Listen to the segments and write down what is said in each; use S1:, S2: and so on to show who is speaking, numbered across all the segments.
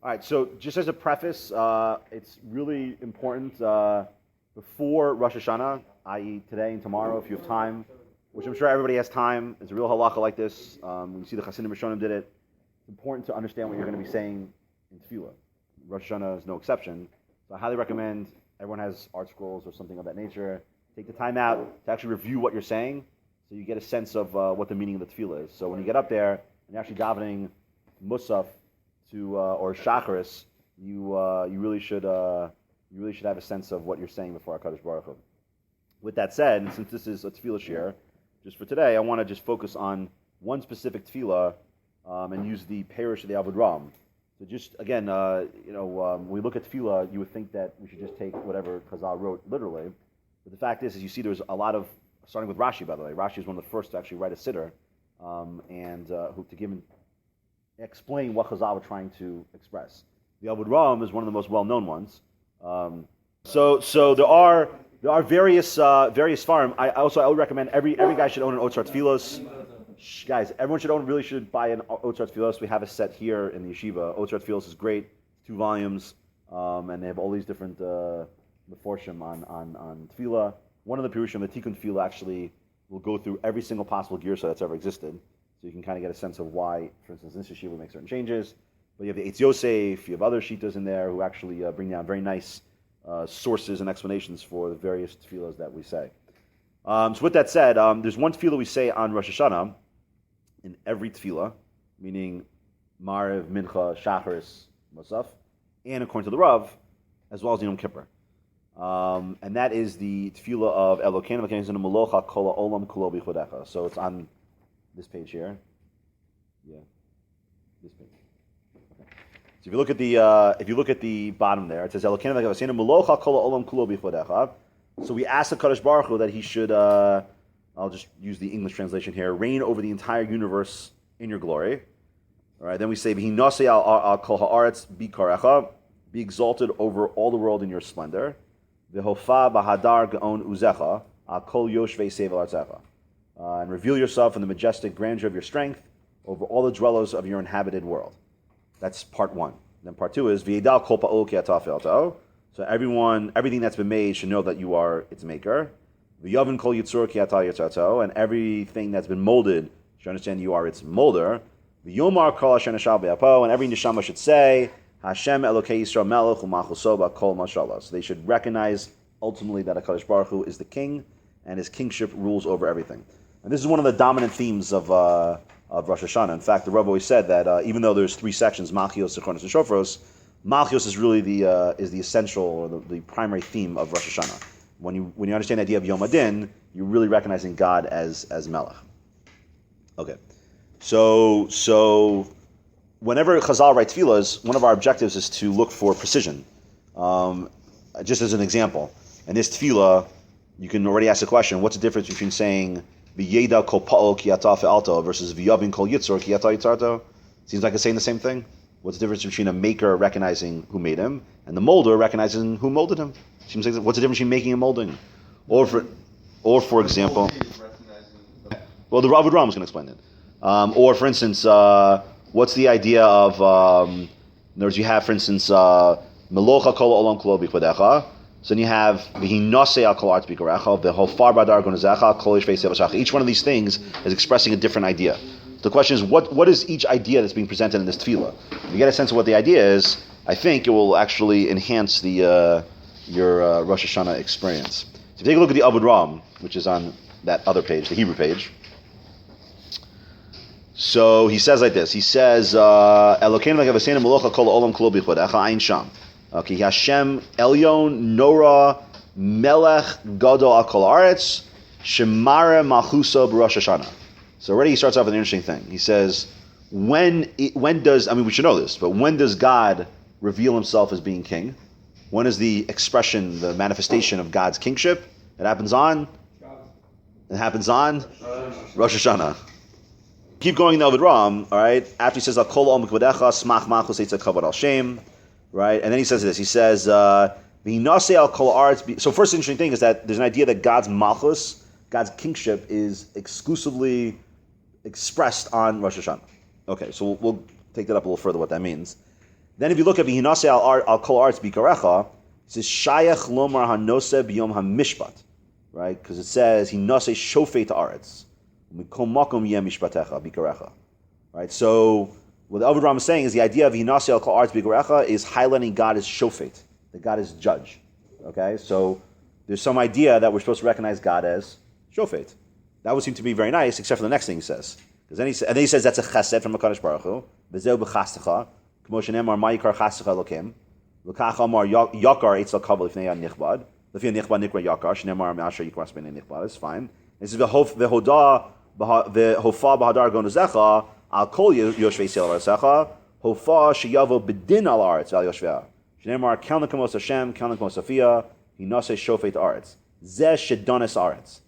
S1: All right, so just as a preface, it's really important before Rosh Hashanah, i.e. today and tomorrow, if you have time, which I'm sure everybody has time. It's a real halacha like this. You see the Hasidim Rishonim did it. It's important to understand what you're going to be saying in Tefillah. Rosh Hashanah is no exception. So I highly recommend everyone has art scrolls or something of that nature. Take the time out to actually review what you're saying so you get a sense of what the meaning of the Tefillah is. So when you get up there and you're actually davening Musaf, or Shacharis, you really should have a sense of what you're saying before HaKadosh Baruch Hu. With that said, and since this is a tefillah shir, just for today, I want to just focus on one specific tefillah and use the parish of the Avod Ram. So just again, when we look at tefillah, you would think that we should just take whatever Chazal wrote literally, but the fact is you see there's a lot of, starting with Rashi, by the way. Rashi is one of the first to actually write a siddur who to give explain what Chazal were trying to express. The Avod Ram is one of the most well-known ones. So there are various farm. I would recommend every guy should own an Otzar Tfilos. Guys, everyone should buy an Otzar Tfilos. We have a set here in the yeshiva. Otzar Tfilos is great. It's 2 volumes, and they have all these different meforshim on Tefillah. One of the Pirushim, the Tikkun Tefillah, actually will go through every single possible girsa that's ever existed. So you can kind of get a sense of why, for instance, this yeshiva make certain changes. But you have the Eitz Yosef, you have other shitas in there who actually bring down very nice sources and explanations for the various tefillahs that we say. So with that said, there's one tefillah we say on Rosh Hashanah in every tefillah, meaning Maariv, Mincha, Shacharis, Musaf, and according to the Rav, as well as Yom Kippur. And that is the tefillah of Elokeinu Malocha Kol Olam Kulo B'Chodecha. So it's on this page here. Yeah, this page. Okay. So if you look at the bottom there, it says Elokeinu v'Kavasenu Malocha Kol Olam Kulo B'Chodecha. So we asked the Kadosh Baruch Hu that he should. I'll just use the English translation here. Reign over the entire universe in your glory. All right. Then we say V'hinasei al Kol Haaretz Bikarecha. Be exalted over all the world in your splendor. V'hofa b'hadar Gaon Uzecha al Kol Yoshvei Sevel Artzecha. And reveal yourself in the majestic grandeur of your strength over all the dwellers of your inhabited world. That's part 1. Then part 2 is V'yedal kol pa'ol ki ata fe'alto. So everything that's been made should know that you are its maker. V'yavin kol yitzur ki ata yitzarto. And everything that's been molded should understand you are its molder. V'yomar kol asher nashal be'apo. And every neshama should say Hashem Elokei Yisrael Melech u'Malchuso ba'kol mashallah. So they should recognize ultimately that HaKadosh Baruch Hu is the king and his kingship rules over everything. And this is one of the dominant themes of Rosh Hashanah. In fact, the Rav always said that even though there's 3 sections, Malchios, Zichronos, and Shofros, Malchios is really the essential or the primary theme of Rosh Hashanah. When you understand the idea of Yom Adin, you're really recognizing God as Melech. Okay, so whenever Chazal writes tefillahs, one of our objectives is to look for precision. Just as an example, in this tefillah, you can already ask the question: what's the difference between saying V'yeda kol pa'ol ki ata fe'alto versus V'yavin kol yitzor ki ata yitzarto? Seems like it's saying the same thing. What's the difference between a maker recognizing who made him and the molder recognizing who molded him? Seems like what's the difference between making and molding? Or for example, well, the Avod Ram is going to explain it. Or for instance, what's the idea of? In other words, you have, for instance, Melocha kol olam kulo b'chodecha. So then you have V'hinasei al kol artz b'karecha, V'hofar badar gonazecha, kol yishvei sevashacha. Each one of these things is expressing a different idea. The question is, what is each idea that's being presented in this tefillah? If you get a sense of what the idea is, I think it will actually enhance your Rosh Hashanah experience. So if you take a look at the Avod Ram, which is on that other page, the Hebrew page. So he says like this. He says, Elokeinu v'Kavasenu Malocha kol olam kulo b'chodecha ayin sham. Okay, Hashem Elyon Nora Melech Gadol al Kol Haaretz Shemare Malchuso b'Rosh Hashanah. So already he starts off with an interesting thing. He says, when does, I mean we should know this, but when does God reveal himself as being king? When is the expression, the manifestation of God's kingship? It happens on Rosh Hashanah. Keep going in the Avod Ram, all right? After he says Al Kol Olam Kvodecha Smach Malchus Eitzad Kavod Al Shem. Right, and then he says this. He says, "V'hinasei al kol haaretz." So first interesting thing is that there's an idea that God's malchus, God's kingship, is exclusively expressed on Rosh Hashanah. Okay, so we'll take that up a little further. What that means. Then if you look at V'hinase al kol arts bikarecha, it says Shayach lomar hanose b'yom hamishpat, right? Because it says Hinase shofet aretz, mikol makom yem mishpatecha bikarecha, right? So what the Avad Ram is saying is the idea of Hinase al kol arts bikarecha is highlighting God as shofet, that God is judge. Okay, so there's some idea that we're supposed to recognize God as shofet. That would seem to be very nice, except for the next thing he says. Because then he says that's a chesed from HaKadosh Baruch Hu. V'zeu b'chastecha, k'mo shenemar ma'ikar chastecha elokim. L'kach amar yakar eitz al-kabel lifnei ha-nichbad. L'fi ha-nichbad nikra yakar, shenemar me'asher yikras b'nei nichbad. It's fine. This is v'hofa b'hadar gonuzecha, al kol yoshvei sel artzecha, hofa sheyavo b'din al aretz al yoshvei. Shenemar kel nekamos Hashem, kel nekamos Sophia, hinase shofet aretz. Zeh shedonis aretz.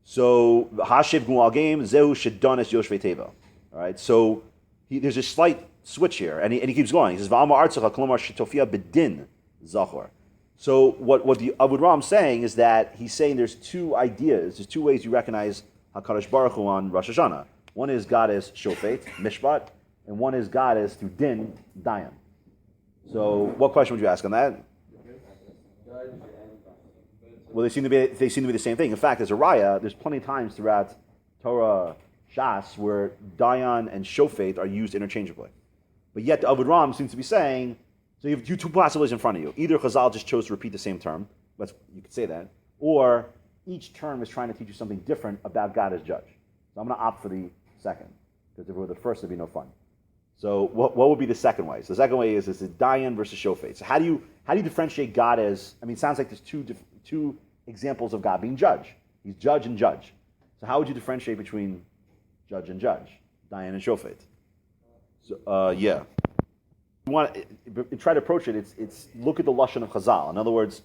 S1: So Hashiv Gual game Zehu Shedonis Yoshvei Teva. All right. So there's a slight switch here, and he keeps going. He says V'amar Artzacha Kolomar Shetofia Bedin Zachor. So what the Avad Ram is saying is that he's saying there's two ideas. There's two ways you recognize Hakadosh Baruch Hu on Rosh Hashana. One is God as Shofet Mishpat, and one is God as through Din Dayan. So what question would you ask on that? Well, they seem to be the same thing. In fact, as a raya, there's plenty of times throughout Torah Shas where Dayan and Shofet are used interchangeably. But yet the Avad Ram seems to be saying, so you have two possibilities in front of you. Either Chazal just chose to repeat the same term, you could say that, or each term is trying to teach you something different about God as judge. So I'm going to opt for the second, because if it were the first, it'd be no fun. So what would be the second way? So the second way is Dayan versus Shofet. So how do you differentiate God as? I mean, it sounds like there's two examples of God being judge. He's judge and judge. So how would you differentiate between judge and judge, Dayan and Shofet? So yeah, you want to try to approach it. It's look at the lashon of Chazal. In other words,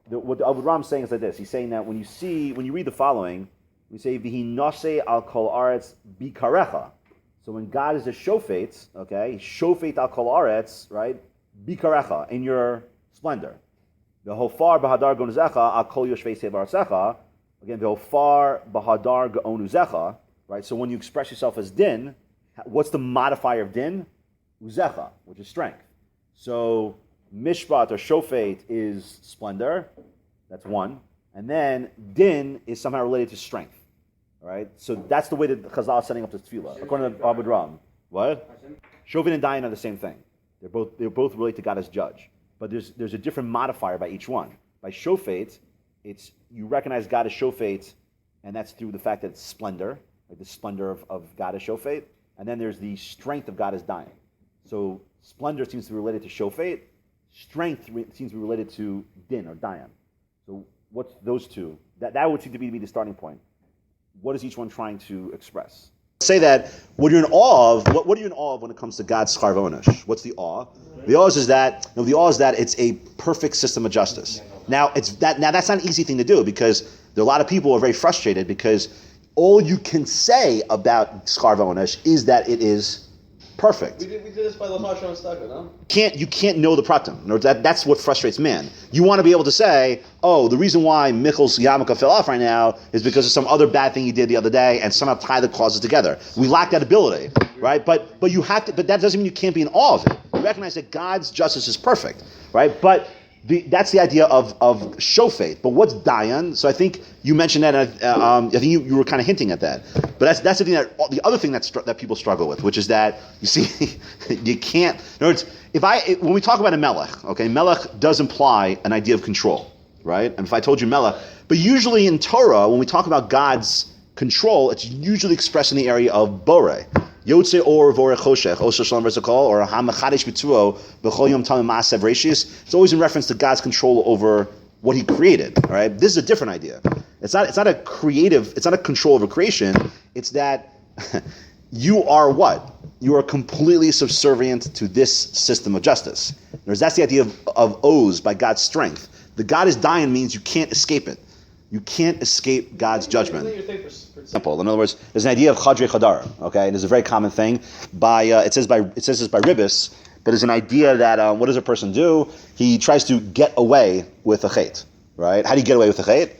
S1: what the Avad Ram is saying is like this. He's saying that when you read the following, we say V'hinase al kol aretz bikarecha. So when God is a shofet, okay, shofet al kol aretz, right, bikarecha, in your splendor. The hofar b'hadar gonuzecha al kol yoshvei sevarsecha. Again, the hofar b'hadar gonuzecha, right? So when you express yourself as din, what's the modifier of din? Uzecha, which is strength. So mishpat or shofet is splendor. That's one. And then din is somehow related to strength. All right? So that's the way that Chazal is setting up this tefillah. According to Avad Ram. What? Shofet and Dayan are the same thing. They're both related to God as judge. But there's a different modifier by each one. By shofet, it's you recognize God as shofet, and that's through the fact that it's splendor, like the splendor of God as shofet. And then there's the strength of God as Dayan. So splendor seems to be related to shofet. Strength seems to be related to din or Dayan. So what's those two? That would seem to be the starting point. What is each one trying to express? Say that what you're in awe of. What are you in awe of when it comes to God's schar v'onesh? What's the awe? The awe is that it's a perfect system of justice. Now that's not an easy thing to do because there are a lot of people who are very frustrated because all you can say about schar v'onesh is that it is perfect.
S2: We did this by the Hashana Staka, no?
S1: You can't know the pratim. That's what frustrates man. You want to be able to say, oh, the reason why Michel's yarmulke fell off right now is because of some other bad thing he did the other day, and somehow tie the causes together. We lack that ability, right? But you have to. But that doesn't mean you can't be in awe of it. You recognize that God's justice is perfect, right? But that's the idea of shofet. But what's dayan? So I think you mentioned that. I think you were kind of hinting at that. But that's the thing the other thing that people struggle with, which is that you see you can't. In other words, when we talk about a melech, okay, melech does imply an idea of control, right? And if I told you melech, but usually in Torah, when we talk about God's control, it's usually expressed in the area of borei. Yotze or vorech choshech, osher shalom v'zakol, or hamachadesh b'tuo b'chol yom tamim ma'asev reishis. It's always in reference to God's control over what He created. All right, this is a different idea. It's not a control over creation. It's that you are what? You are completely subservient to this system of justice. That's the idea of oz by God's strength. The God is dying means you can't escape it. You can't escape God's judgment. Simple. In other words, there's an idea of chadrei chadar. Okay, it is a very common thing. It says this by Ribbis, but it's an idea that what does a person do? He tries to get away with a chet. Right? How do you get away with a chet? You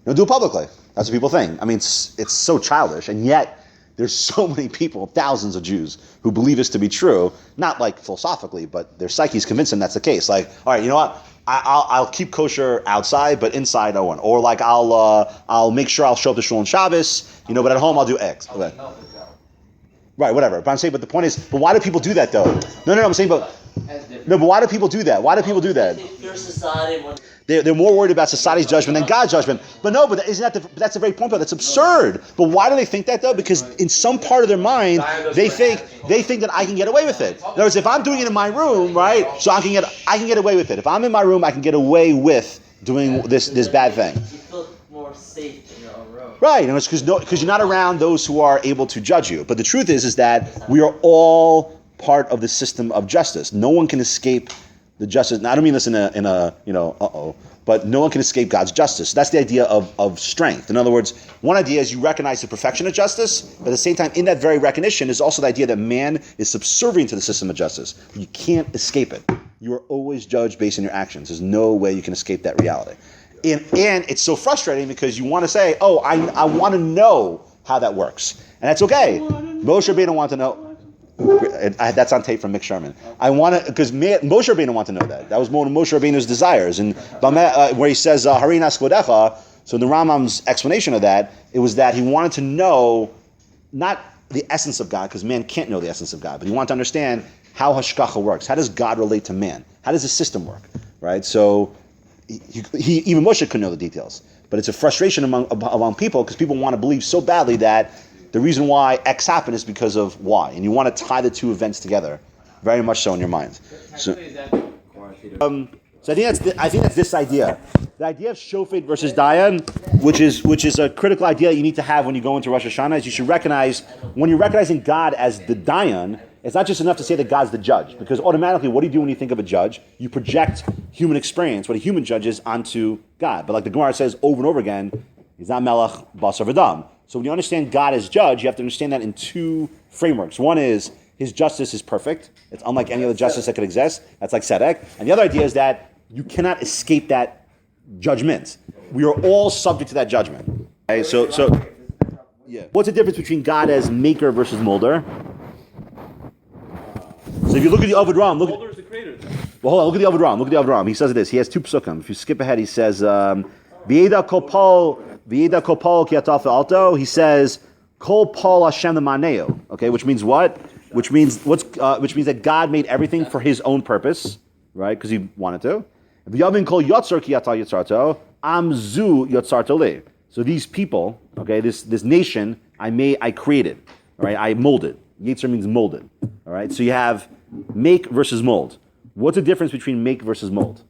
S1: don't do it publicly. That's what people think. I mean, it's so childish, and yet there's so many people, thousands of Jews, who believe this to be true, not like philosophically, but their psyches convince them that's the case. Like, all right, you know what? I'll keep kosher outside, but inside I won't. Or like I'll make sure I'll show up to shul on Shabbos, but at home I'll do X. Okay. Right, whatever. But I'm saying, but the point is, but why do people do that though? No, I'm saying, but why do people do that? Why do people do that? They're more worried about society's judgment than God's judgment. But no, but that's the very point. But that's absurd. But why do they think that though? Because in some part of their mind, they think that I can get away with it. In other words, if I'm doing it in my room, right? So I can get away with it. If I'm in my room, I can get away with doing this bad thing.
S3: You feel more safe in your own room.
S1: Right, and it's because you're not around those who are able to judge you. But the truth is that we are all part of the system of justice. No one can escape the justice. Now, I don't mean this in a but no one can escape God's justice. That's the idea of strength. In other words, one idea is you recognize the perfection of justice, but at the same time, in that very recognition is also the idea that man is subservient to the system of justice. You can't escape it. You are always judged based on your actions. There's no way you can escape that reality. And it's so frustrating because you want to say, oh, I want to know how that works. And that's okay. Moshe Rabbeinu want to know. That's on tape from Mick Sherman. I want to, because Moshe Rabbeinu want to know that. That was one of Moshe Rabbeinu's desires. And where he says, Harinas Kodecha, so in the Rambam's explanation of that, it was that he wanted to know, not the essence of God, because man can't know the essence of God, but he wanted to understand how Hashkacha works. How does God relate to man? How does the system work? Right? So, even Moshe couldn't know the details. But it's a frustration among people because people want to believe so badly that the reason why X happened is because of Y. And you want to tie the two events together very much so in your mind. So I think that's this idea. The idea of Shofet versus Dayan, which is a critical idea that you need to have when you go into Rosh Hashana, is you should recognize, when you're recognizing God as the Dayan, it's not just enough to say that God's the judge, because automatically, what do you do when you think of a judge? You project human experience, what a human judge is, onto God. But like the Gemara says over and over again, he's not Melech, Basar V'dam. So when you understand God as judge, you have to understand that in two frameworks. One is his justice is perfect. It's unlike any other justice that could exist. That's like Tzedek. And the other idea is that you cannot escape that judgment. We are all subject to that judgment. Okay, so yeah. What's the difference between God as maker versus molder? So if you look at the Ovid Ram,
S2: Molder is the creator.
S1: Well, hold on, look at the Ovid Ram. Look at the Ovid Ram. He says this. He has two psukim. If you skip ahead, he says, V'yeda kopal ki ataf alto. He says, Kol Paul Hashem Maneo. Okay, which means what? Which means that God made everything for His own purpose, right? Because He wanted to. V'yavin kol yotzar ki atah yotzarto. Amzu yotzarto li. So these people, okay, this nation, I created, right? I molded. Yetzer means molded. All right. So you have make versus mold. What's the difference between make versus mold?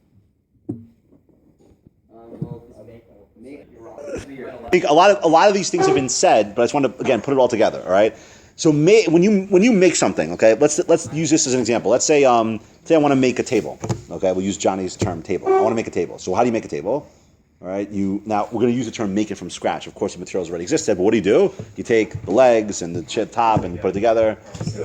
S1: I think a lot of these things have been said, but I just want to again put it all together. All right. So when you make something, okay, let's use this as an example. Let's say I want to make a table. Okay, we'll use Johnny's term table. I want to make a table. So how do you make a table? All right. Now we're going to use the term make it from scratch. Of course, the materials already existed, but what do? You take the legs and the top and you put it together.
S3: If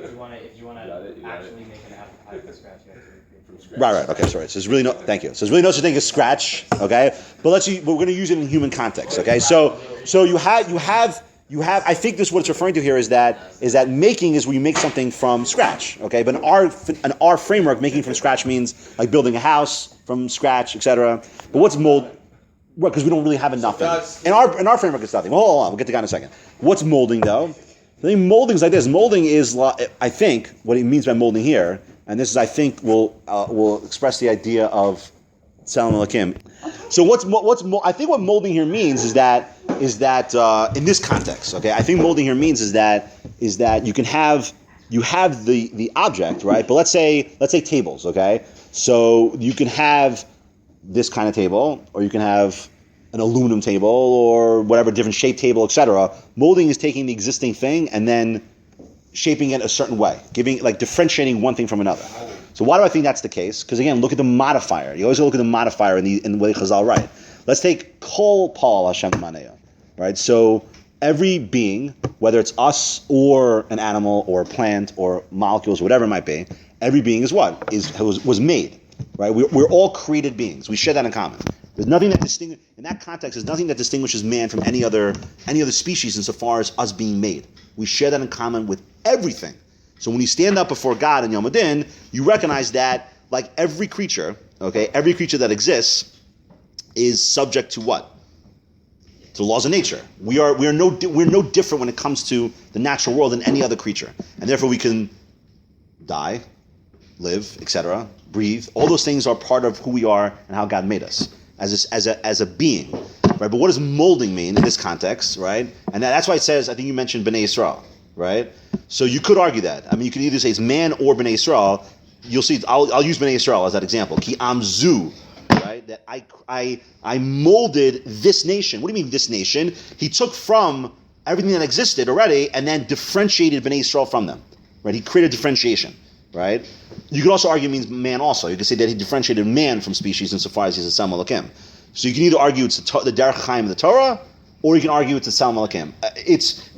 S3: you want to actually make an apple pie from scratch, you have to make it from scratch.
S1: Right. Okay, sorry. So there's really no. Thank you. So there's really no such thing as scratch. Okay, but we're going to use it in human context. Okay, so you have. I think this what it's referring to here is that making is where you make something from scratch. Okay, but in our framework, making from scratch means like building a house from scratch, etc. But what's mold? Well, because we don't really have enough in our framework. It's nothing. Well, hold on, we'll get to God in a second. What's molding though? I think molding is like this. Molding is, I think, what he means by molding here, and this is, I think, will express the idea of Tzelem Elokim. So I think what molding here means is that in this context, okay, I think molding here means is that you have the object, right? But let's say tables, okay? So you can have this kind of table, or you can have an aluminum table, or whatever, different shape table, etc. Molding is taking the existing thing and then shaping it a certain way, differentiating one thing from another. So why do I think that's the case? Because again, look at the modifier. You always look at the modifier in the way Chazal write. Let's take Kol Paul Hashem Maneo, right? So every being, whether it's us or an animal or a plant or molecules, whatever it might be, every being is what? Was made, right? We're all created beings. We share that in common. There's nothing that in that context, there's nothing that distinguishes man from any other species insofar as us being made. We share that in common with everything. So when you stand up before God in Yom Adin, you recognize that, like every creature, okay, every creature that exists is subject to what? To the laws of nature. We're no different when it comes to the natural world than any other creature, and therefore we can die, live, etc., breathe. All those things are part of who we are and how God made us as a being, right? But what does molding mean in this context, right? And that's why it says, I think you mentioned Bnei Yisrael, right? So you could argue that. I mean, you could either say it's man or Bnei Yisrael. You'll see. I'll use Bnei Yisrael as that example. Ki amzu, right? That I molded this nation. What do you mean this nation? He took from everything that existed already and then differentiated Bnei Yisrael from them, right? He created differentiation, right? You could also argue it means man also. You could say that he differentiated man from species insofar as he's a Tzelem Elokim. So you can either argue it's the Derech Chaim of the Torah, or you can argue it's the Tzelem Elokim.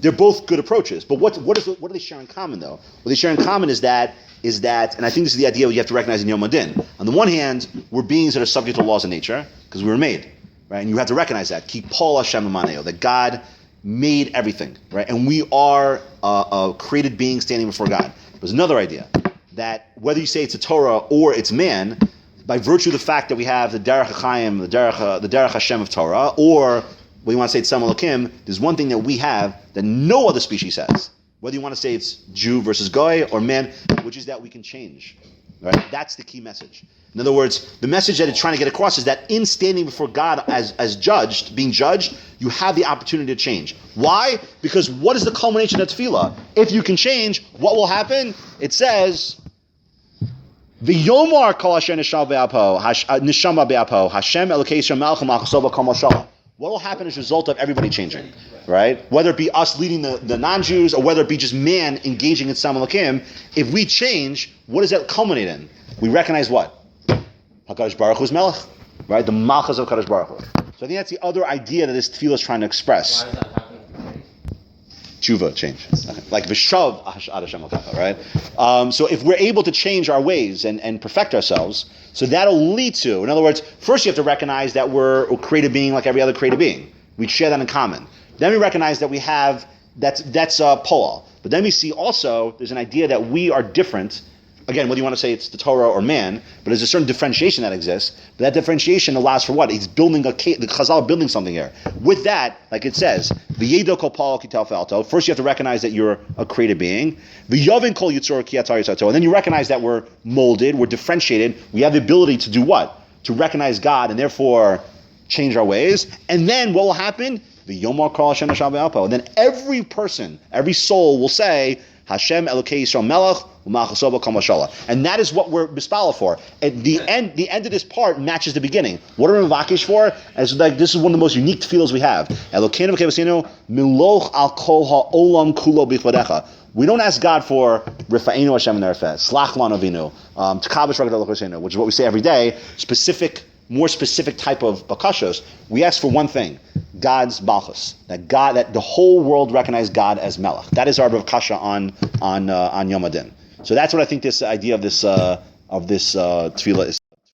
S1: They're both good approaches. But what do they share in common though? What they share in common is that, and I think this is the idea you have to recognize in Yom Adin. On the one hand, we're beings that are subject to laws of nature because we were made, right? And you have to recognize that. Ki Pol Hashem Amaneo, that God made everything, right? And we are a created being standing before God. There's another idea that whether you say it's a Torah or it's man, by virtue of the fact that we have the Derech HaChaim, the Derech Hashem of Torah, or when you want to say it's Tzelem Elokim, there's one thing that we have that no other species has. Whether you want to say it's Jew versus Goy or man, which is that we can change. Right? That's the key message. In other words, the message that it's trying to get across is that in standing before God as judged, being judged, you have the opportunity to change. Why? Because what is the culmination of Tefilla? If you can change, what will happen? It says, V'yomar kol asher nishama be'apo, Hashem Elokei Yisrael melech u'malchusov kol moshalah. What will happen as a result of everybody changing, right? Whether it be us leading the non-Jews or whether it be just man engaging in Tzelem Elokim, if we change, what does that culminate in? We recognize what? HaKadosh Baruch Hu is Melech, right? The Malchus of HaKadosh Baruch Hu. So I think that's the other idea that this tefillah is trying to express.
S3: Why does that happen?
S1: Tshuva, change. Like V'shav Ad Hashem Elokecha, right? So if we're able to change our ways and perfect ourselves, so that'll lead to, in other words, first you have to recognize that we're a created being like every other created being. We share that in common. Then we recognize that we have, that's Poal. But then we see also, there's an idea that we are different. Again, whether you want to say it's the Torah or man, but there's a certain differentiation that exists. But that differentiation allows for what? He's building the Chazal building something here. With that, like it says, V'yedo kol pal ki telfalto. First, you have to recognize that you're a created being. V'yovin kol yitzor ki atar yitzato. And then you recognize that we're molded, we're differentiated. We have the ability to do what? To recognize God and therefore change our ways. And then what will happen? V'yomar kol Hashem neshal be'alpo. And then every person, every soul will say, Hashem Elokei Yisrael Melech u'malchusov kol moshalah. And that is what we're mispala for. At the end of this part matches the beginning. What are we mavakish for? As like this is one of the most unique tefillos we have. Elokeinu v'kevasinu miloch al kol ha'olam kulo b'chvadecha. We don't ask God for Rifa'enu Hashem Nerfeh, Slach Lanu Avinu, T'kadosh V'Gdol L'Chosenu, which is what we say every day. More specific type of bakashos. We ask for one thing: God's malchus. That the whole world recognize God as Melech. That is our bakasha on Yom Adin. So that's what I think this idea of this tefillah is.